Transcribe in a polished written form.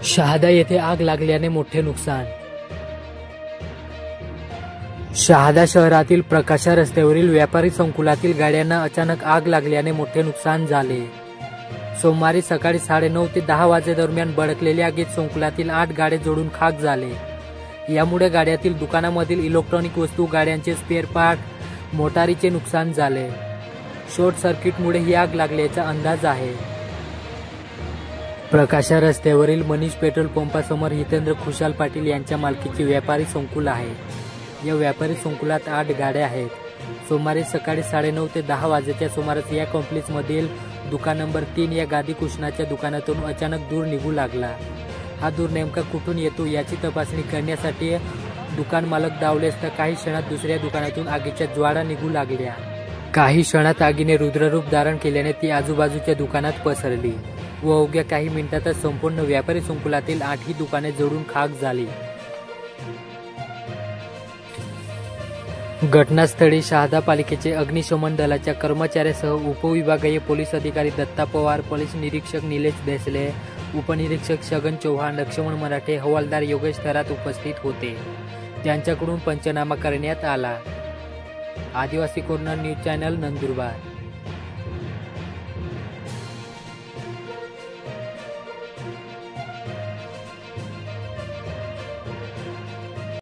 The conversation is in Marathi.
शहादा येथे आग लागल्याने मोठे नुकसान। शहादा शहरातील प्रकाशा रस्त्यावरील व्यापारी संकुलातील गाड्यांना अचानक आग लागल्याने मोठे नुकसान झाले। सोमवारी सकाळी 9:30 ते 10 वाजेदरम्यान भडकलेल्या आगीत संकुलातील 8 गाडे जळून खाक झाले। यामुळे गाड्यातील दुकानामधील इलेक्ट्रॉनिक वस्तू, गाड्यांचे स्पेअर पार्ट, मोटारीचे नुकसान झाले। शॉर्ट सर्किटमुळे ही आग लागल्याचा अंदाज आहे। प्रकाशा रस्त्यावरील मनीष पेट्रोल पंपासमोर हितेंद्र खुशाल पाटील यांच्या मालकीचे व्यापारी संकुल आहे। या व्यापारी संकुलात 8 गाड्या आहेत। सोमवारी सकाळी 9:30 ते 10 वाजेच्या सुमारास या कॉम्प्लेक्समधील दुकान नंबर 3 या गादी कुशनाच्या दुकानातून अचानक धूर निघू लागला। हा धूर नेमका कुठून येतो याची तपासणी करण्यासाठी दुकान मालक धावले असता काही क्षणात दुसऱ्या दुकानातून आगीच्या ज्वाळा निघू लागल्या। काही क्षणात आगीने रुद्ररूप धारण केल्याने ती आजूबाजूच्या दुकानात पसरली व अवघ्या काही मिनिटातच संपूर्ण व्यापारी संकुलातील 8ही दुकाने जळून खाक झाली। घटनास्थळी शहादा पालिकेचे अग्निशमन दलाच्या कर्मचाऱ्यासह उपविभागीय पोलीस अधिकारी दत्ता पवार, पोलीस निरीक्षक निलेश देसले, उपनिरीक्षक छगन चौहान, लक्ष्मण मराठे, हवालदार योगेश थरात उपस्थित होते। त्यांच्याकडून पंचनामा करण्यात आला। आदिवासी कॉर्नर न्यूज चॅनल, नंदुरबार।